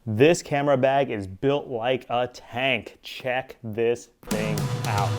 This camera bag is built like a tank. Check this thing out.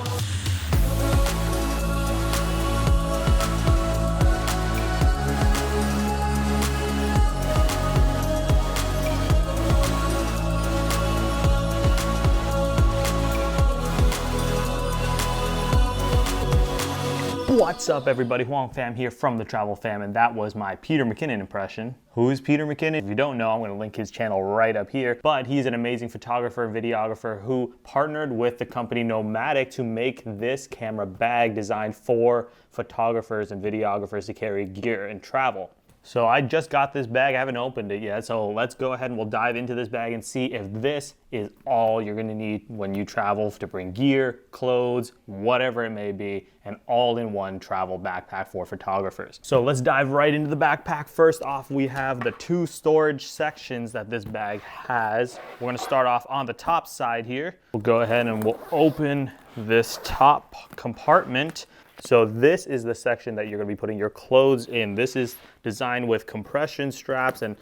What's up everybody, Hoang Pham here from the Travel Pham, and that was my Peter McKinnon impression. Who's Peter McKinnon? If you don't know, I'm going to link his channel right up here, but he's an amazing photographer, videographer who partnered with the company Nomadic to make this camera bag designed for photographers and videographers to carry gear and travel. So I just got this bag, I haven't opened it yet, so let's go ahead and we'll dive into this bag and see if this is all you're gonna need when you travel to bring gear, clothes, whatever it may be, an all-in-one travel backpack for photographers. So let's dive right into the backpack. First off, we have the two storage sections that this bag has. We're gonna start off on the top side here. We'll go ahead and we'll open this top compartment. So this is the section that you're going to be putting your clothes in. This is designed with compression straps and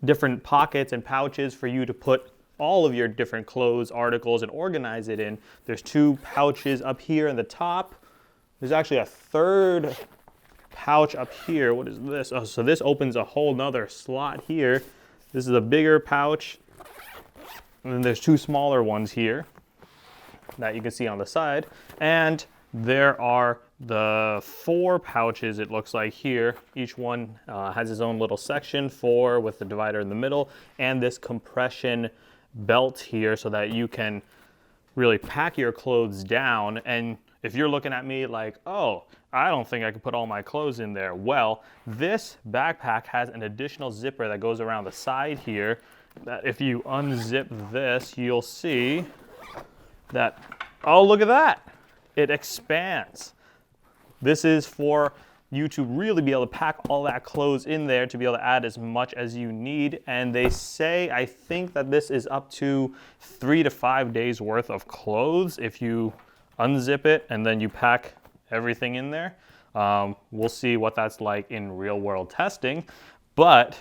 different pockets and pouches for you to put all of your different clothes, articles, and organize it in. There's two pouches up here in the top. There's actually a third pouch up here. What is this? Oh, so this opens a whole nother slot here. This is a bigger pouch. And then there's two smaller ones here that you can see on the side. And there are the four pouches, it looks like here. Each one has its own little section, four with the divider in the middle, and this compression belt here so that you can really pack your clothes down. And if you're looking at me like, oh, I don't think I can put all my clothes in there. Well, this backpack has an additional zipper that goes around the side here, that if you unzip this, you'll see that, oh, look at that. It expands. This is for you to really be able to pack all that clothes in there to be able to add as much as you need. And they say, I think that this is up to 3 to 5 days worth of clothes if you unzip it and then you pack everything in there. We'll see what that's like in real world testing, but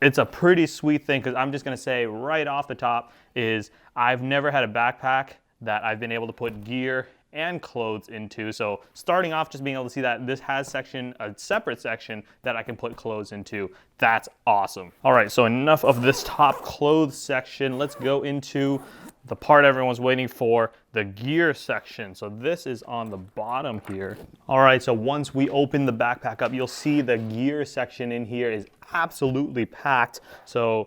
it's a pretty sweet thing, because I'm just gonna say right off the top is I've never had a backpack that I've been able to put gear and clothes into. So starting off, just being able to see that this has a separate section that I can put clothes into. That's awesome. All right, so enough of this top clothes section. Let's go into the part everyone's waiting for, the gear section. So this is on the bottom here. All right, so once we open the backpack up, you'll see the gear section in here is absolutely packed. So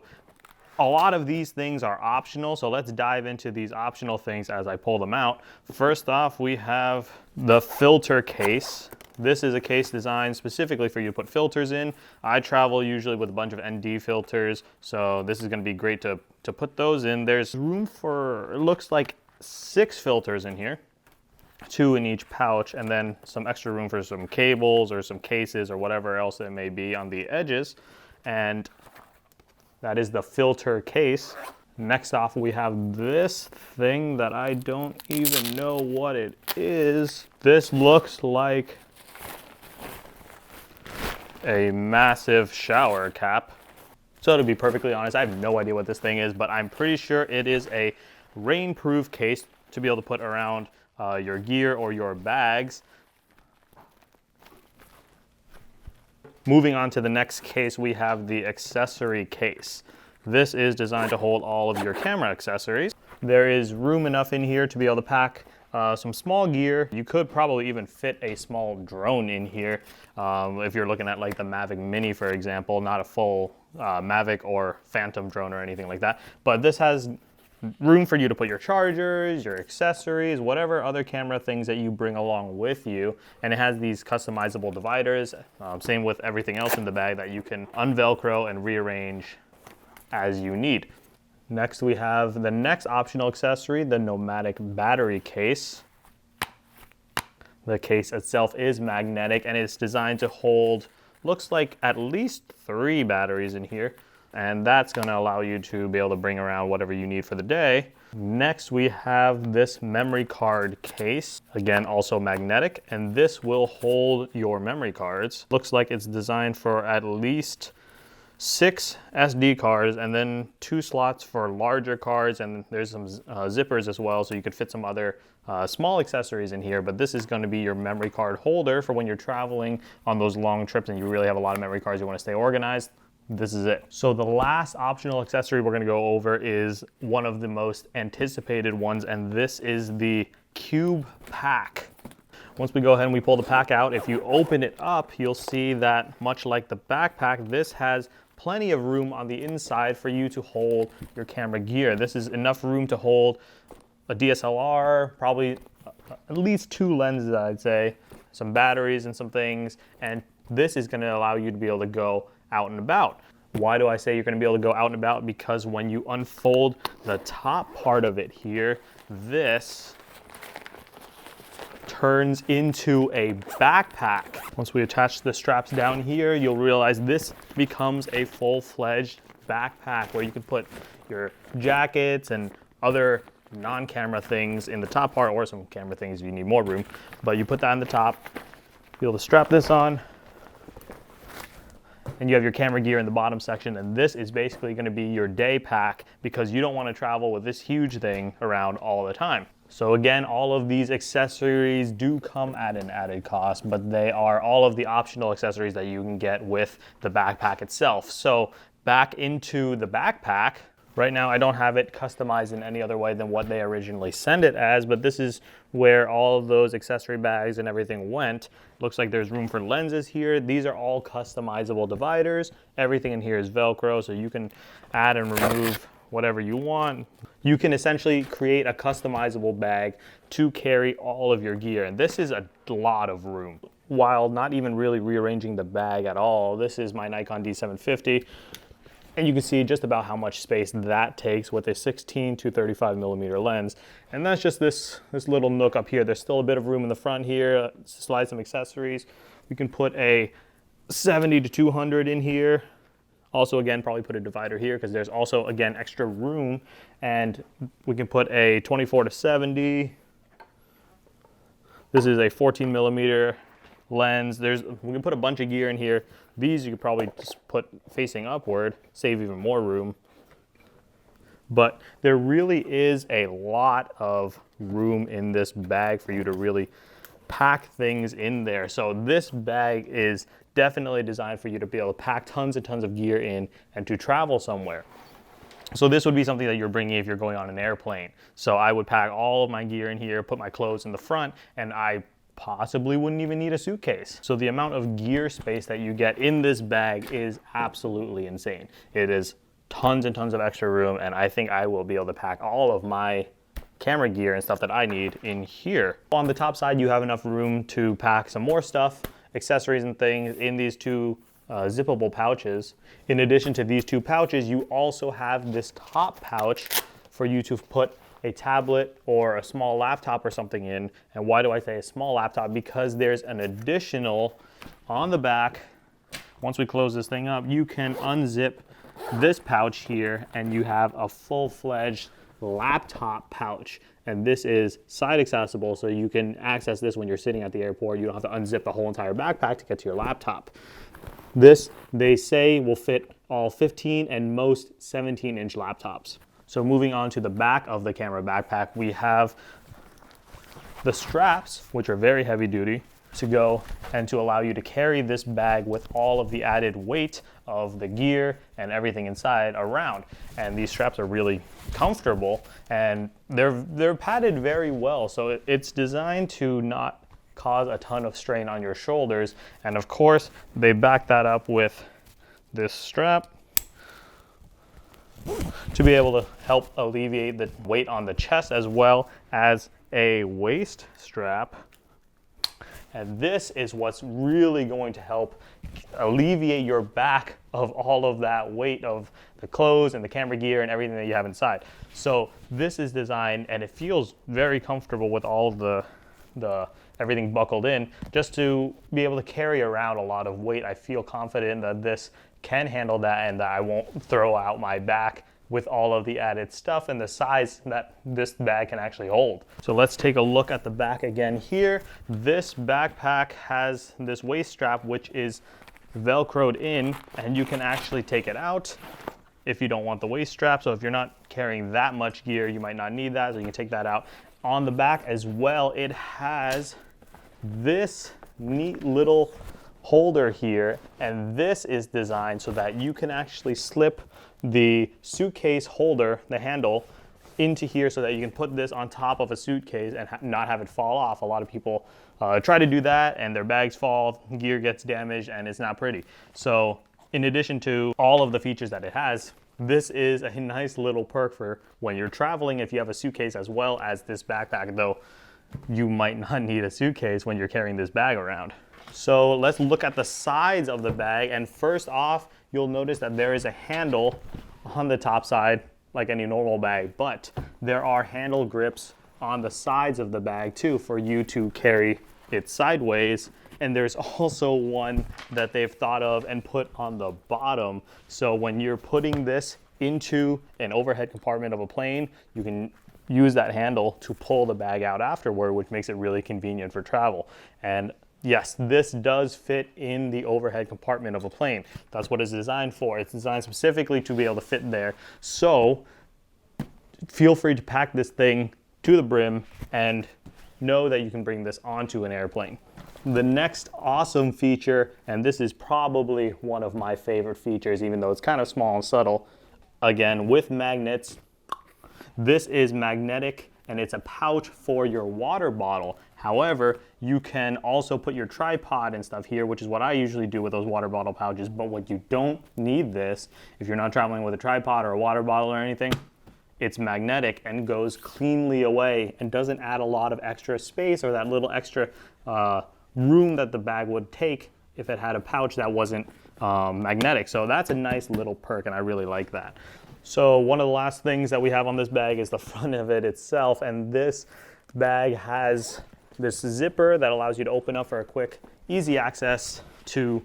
a lot of these things are optional, so let's dive into these optional things as I pull them out. First off, we have the filter case. This is a case designed specifically for you to put filters in. I travel usually with a bunch of ND filters, so this is gonna be great to put those in. There's room for, it looks like 6 filters in here, 2 in each pouch, and then some extra room for some cables or some cases or whatever else it may be on the edges. And that is the filter case. Next off, we have this thing that I don't even know what it is. This looks like a massive shower cap. So to be perfectly honest, I have no idea what this thing is, but I'm pretty sure it is a rainproof case to be able to put around your gear or your bags. Moving on to the next case, we have the accessory case. This is designed to hold all of your camera accessories. There is room enough in here to be able to pack some small gear. You could probably even fit a small drone in here if you're looking at like the Mavic Mini, for example, not a full Mavic or Phantom drone or anything like that. But this has room for you to put your chargers, your accessories, whatever other camera things that you bring along with you. And it has these customizable dividers, same with everything else in the bag, that you can unvelcro and rearrange as you need. Next, we have the next optional accessory, the Nomadic battery case. The case itself is magnetic and it's designed to hold, looks like at least 3 batteries in here. And that's going to allow you to be able to bring around whatever you need for the day. Next, we have this memory card case, again also magnetic, and this will hold your memory cards. Looks like it's designed for at least 6 SD cards and then 2 slots for larger cards, and there's some zippers as well, so you could fit some other small accessories in here. But this is going to be your memory card holder for when you're traveling on those long trips and you really have a lot of memory cards, you want to stay organized. This is it. So the last optional accessory we're going to go over is one of the most anticipated ones, and this is the Cube Pack. Once we go ahead and we pull the pack out, if you open it up, you'll see that much like the backpack, this has plenty of room on the inside for you to hold your camera gear. This is enough room to hold a DSLR, probably at least 2 lenses, I'd say, some batteries and some things, and this is going to allow you to be able to go out and about. Why do I say you're going to be able to go out and about? Because when you unfold the top part of it here, this turns into a backpack. Once we attach the straps down here, you'll realize this becomes a full-fledged backpack where you can put your jackets and other non-camera things in the top part, or some camera things if you need more room. But you put that on the top, be able to strap this on, and you have your camera gear in the bottom section, and this is basically going to be your day pack because you don't want to travel with this huge thing around all the time. So again, all of these accessories do come at an added cost, but they are all of the optional accessories that you can get with the backpack itself. So back into the backpack. Right now I don't have it customized in any other way than what they originally sent it as, but this is where all of those accessory bags and everything went. Looks like there's room for lenses here. These are all customizable dividers. Everything in here is Velcro, so you can add and remove whatever you want. You can essentially create a customizable bag to carry all of your gear, and this is a lot of room. While not even really rearranging the bag at all, this is my Nikon D750, and you can see just about how much space that takes with a 16 to 35 millimeter lens. And that's just this little nook up here. There's still a bit of room in the front here, slide some accessories. We can put a 70 to 200 in here. Also, again, probably put a divider here because there's also, again, extra room. And we can put a 24 to 70. This is a 14 millimeter lens. We can put a bunch of gear in here. These you could probably just put facing upward, save even more room. But there really is a lot of room in this bag for you to really pack things in there. So this bag is definitely designed for you to be able to pack tons and tons of gear in and to travel somewhere. So this would be something that you're bringing if you're going on an airplane. So I would pack all of my gear in here, put my clothes in the front, and I possibly wouldn't even need a suitcase. So the amount of gear space that you get in this bag is absolutely insane. It is tons and tons of extra room, and I think I will be able to pack all of my camera gear and stuff that I need in here. On the top side, you have enough room to pack some more stuff, accessories and things in these 2 zippable pouches. In addition to these 2 pouches, you also have this top pouch for you to put a tablet or a small laptop or something in. And why do I say a small laptop? Because there's an additional on the back. Once we close this thing up, you can unzip this pouch here and you have a full-fledged laptop pouch. And this is side accessible, so you can access this when you're sitting at the airport. You don't have to unzip the whole entire backpack to get to your laptop. This, they say, will fit all 15 and most 17-inch laptops. So moving on to the back of the camera backpack, we have the straps, which are very heavy duty, to go and to allow you to carry this bag with all of the added weight of the gear and everything inside around. And these straps are really comfortable, and they're padded very well. So it's designed to not cause a ton of strain on your shoulders. And of course, they back that up with this strap to be able to help alleviate the weight on the chest, as well as a waist strap. And this is what's really going to help alleviate your back of all of that weight of the clothes and the camera gear and everything that you have inside. So this is designed, and it feels very comfortable with all of the everything buckled in, just to be able to carry around a lot of weight. I feel confident that this can handle that and that I won't throw out my back with all of the added stuff and the size that this bag can actually hold. So let's take a look at the back again here. This backpack has this waist strap, which is Velcroed in, and you can actually take it out if you don't want the waist strap. So if you're not carrying that much gear, you might not need that, so you can take that out. On the back as well, it has this neat little holder here, and this is designed so that you can actually slip the suitcase holder, the handle, into here so that you can put this on top of a suitcase and not have it fall off. A lot of people try to do that and their bags fall, gear gets damaged, and it's not pretty. So in addition to all of the features that it has, this is a nice little perk for when you're traveling if you have a suitcase as well as this backpack, though you might not need a suitcase when you're carrying this bag around. So let's look at the sides of the bag, and first off, you'll notice that there is a handle on the top side like any normal bag, but there are handle grips on the sides of the bag too for you to carry it sideways. And there's also one that they've thought of and put on the bottom. So when you're putting this into an overhead compartment of a plane, you can use that handle to pull the bag out afterward, which makes it really convenient for travel. And yes, this does fit in the overhead compartment of a plane. That's what it's designed for. It's designed specifically to be able to fit there. So feel free to pack this thing to the brim and know that you can bring this onto an airplane. The next awesome feature, and this is probably one of my favorite features, even though it's kind of small and subtle, again, with magnets. This is magnetic, and it's a pouch for your water bottle. However, you can also put your tripod and stuff here, which is what I usually do with those water bottle pouches. But what you don't need this, if you're not traveling with a tripod or a water bottle or anything, it's magnetic and goes cleanly away and doesn't add a lot of extra space or that little extra room that the bag would take if it had a pouch that wasn't magnetic. So that's a nice little perk, and I really like that. So one of the last things that we have on this bag is the front of it itself, and this bag has this zipper that allows you to open up for a quick, easy access to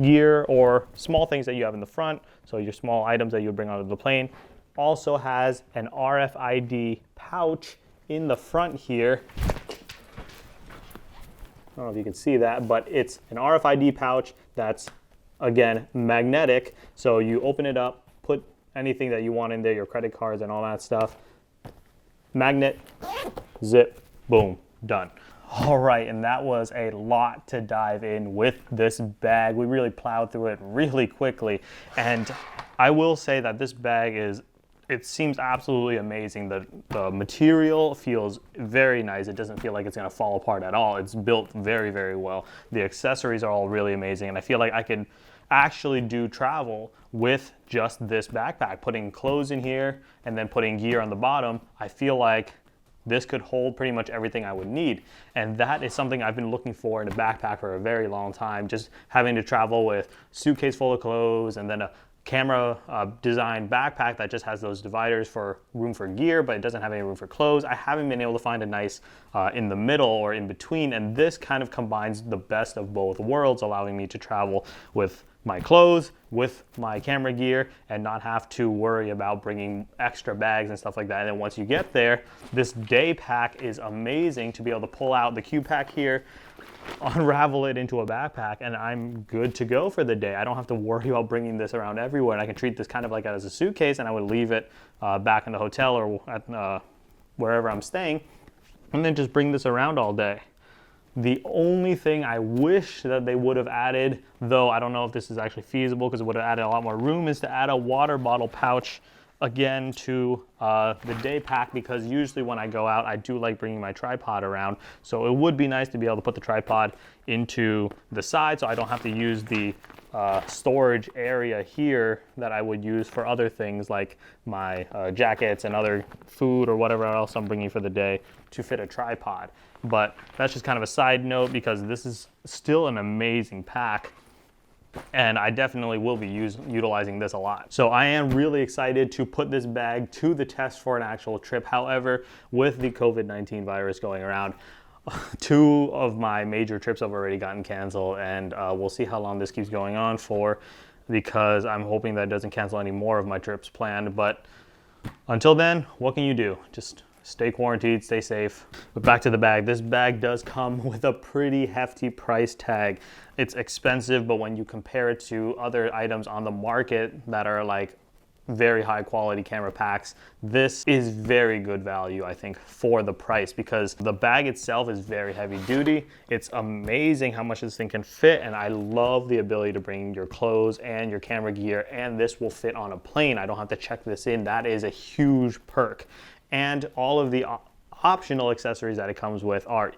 gear or small things that you have in the front, so your small items that you would bring onto the plane. Also has an RFID pouch in the front here. I don't know if you can see that, but it's an RFID pouch that's, again, magnetic. So you open it up, put anything that you want in there, your credit cards and all that stuff. Magnet, zip, boom, done. All right, and that was a lot to dive in with this bag. We really plowed through it really quickly. And I will say that this bag it seems absolutely amazing. The material feels very nice. It doesn't feel like it's gonna fall apart at all. It's built very, very well. The accessories are all really amazing, and I feel like I could actually do travel with just this backpack. Putting clothes in here and then putting gear on the bottom, I feel like this could hold pretty much everything I would need. And that is something I've been looking for in a backpack for a very long time. Just having to travel with a suitcase full of clothes and then a camera designed backpack that just has those dividers for room for gear, but it doesn't have any room for clothes. I haven't been able to find a nice in the middle or in between, and this kind of combines the best of both worlds, allowing me to travel with my clothes, with my camera gear, and not have to worry about bringing extra bags and stuff like that. And then once you get there, this day pack is amazing to be able to pull out the Q pack here, unravel it into a backpack, and I'm good to go for the day. I don't have to worry about bringing this around everywhere, and I can treat this kind of like as a suitcase, and I would leave it back in the hotel or at wherever I'm staying, and then just bring this around all day. The only thing I wish that they would have added, though I don't know if this is actually feasible because it would have added a lot more room, is to add a water bottle pouch again to the day pack, because usually when I go out, I do like bringing my tripod around. So it would be nice to be able to put the tripod into the side so I don't have to use the storage area here that I would use for other things like my jackets and other food or whatever else I'm bringing for the day to fit a tripod. But that's just kind of a side note because this is still an amazing pack, and I definitely will be utilizing this a lot. So I am really excited to put this bag to the test for an actual trip. However, with the COVID-19 virus going around, 2 of my major trips have already gotten canceled, and we'll see how long this keeps going on for, because I'm hoping that it doesn't cancel any more of my trips planned. But until then, what can you do? Just stay quarantined, stay safe. But back to the bag. This bag does come with a pretty hefty price tag. It's expensive, but when you compare it to other items on the market that are like very high quality camera packs, this is very good value, I think, for the price, because the bag itself is very heavy duty. It's amazing how much this thing can fit, and I love the ability to bring your clothes and your camera gear, and this will fit on a plane. I don't have to check this in. That is a huge perk. And all of the optional accessories that it comes with are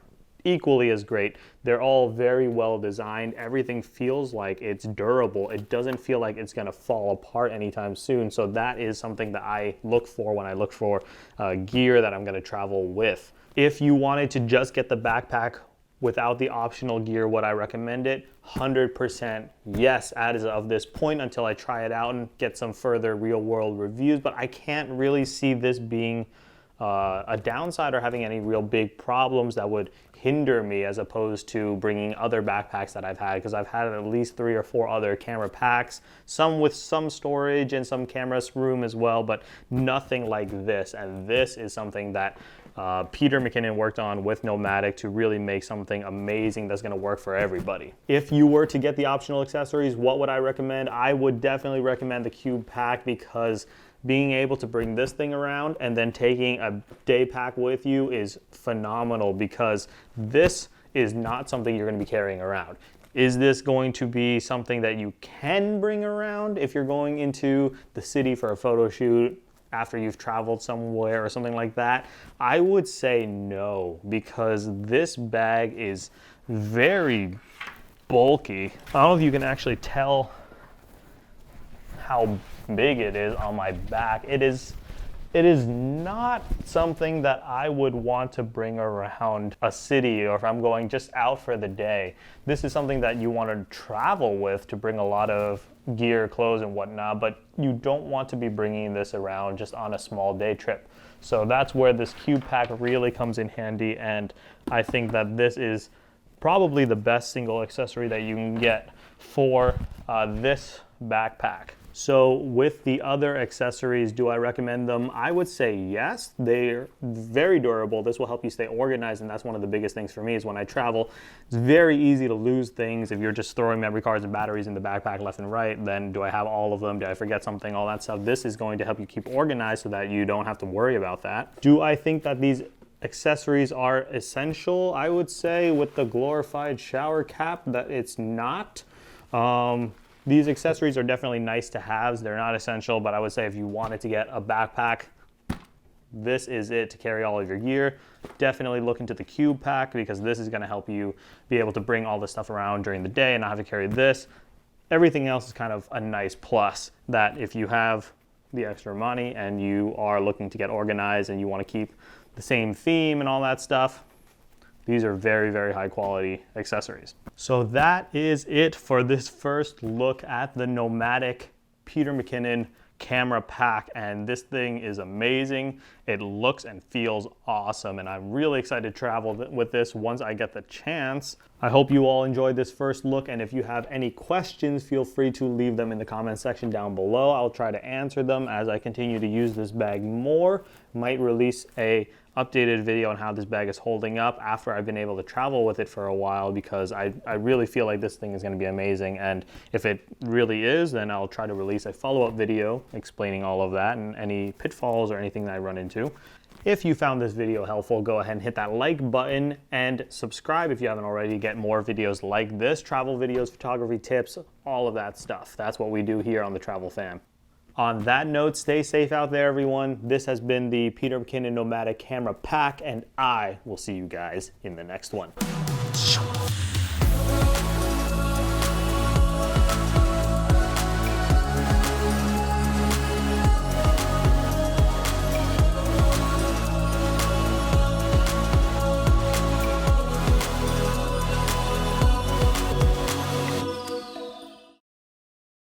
equally as great. They're all very well designed. Everything feels like it's durable. It doesn't feel like it's gonna fall apart anytime soon. So that is something that I look for when I look for gear that I'm gonna travel with. If you wanted to just get the backpack without the optional gear, would I recommend it? 100% yes, as of this point, until I try it out and get some further real world reviews. But I can't really see this being a downside or having any real big problems that would hinder me, as opposed to bringing other backpacks that I've had, because I've had at least 3 or 4 other camera packs, some with some storage and some camera room as well, but nothing like this. And this is something that Peter McKinnon worked on with Nomadic to really make something amazing that's going to work for everybody. If you were to get the optional accessories, what would I recommend? I would definitely recommend the Cube pack, because being able to bring this thing around and then taking a day pack with you is phenomenal, because this is not something you're going to be carrying around. Is this going to be something that you can bring around if you're going into the city for a photo shoot after you've traveled somewhere or something like that? I would say no, because this bag is very bulky. I don't know if you can actually tell how big it is on my back. It is not something that I would want to bring around a city, or if I'm going just out for the day. This is something that you want to travel with to bring a lot of gear, clothes and whatnot, but you don't want to be bringing this around just on a small day trip. So that's where this Cube pack really comes in handy, and I think that this is probably the best single accessory that you can get for this backpack. So with the other accessories, do I recommend them? I would say yes. They're very durable. This will help you stay organized, and that's one of the biggest things for me is when I travel, it's very easy to lose things. If you're just throwing memory cards and batteries in the backpack left and right, then do I have all of them? Did I forget something? All that stuff. This is going to help you keep organized so that you don't have to worry about that. Do I think that these accessories are essential? I would say with the glorified shower cap that it's not. These accessories are definitely nice to have. They're not essential, but I would say if you wanted to get a backpack, this is it to carry all of your gear. Definitely look into the Cube pack, because this is going to help you be able to bring all this stuff around during the day and not have to carry this. Everything else is kind of a nice plus, that if you have the extra money and you are looking to get organized and you want to keep the same theme and all that stuff, these are very, very high quality accessories. So that is it for this first look at the Nomadic Peter McKinnon camera pack, and this thing is amazing. It looks and feels awesome, and I'm really excited to travel with this once I get the chance. I hope you all enjoyed this first look, and if you have any questions, feel free to leave them in the comment section down below. I'll try to answer them as I continue to use this bag more. Might release a updated video on how this bag is holding up after I've been able to travel with it for a while, because I really feel like this thing is going to be amazing, and if it really is, then I'll try to release a follow-up video explaining all of that and any pitfalls or anything that I run into. If you found this video helpful, go ahead and hit that like button and subscribe if you haven't already to get more videos like this, travel videos, photography tips, all of that stuff. That's what we do here on the Travel Fam. On that note, stay safe out there, everyone. This has been the Peter McKinnon Nomatic camera pack, and I will see you guys in the next one.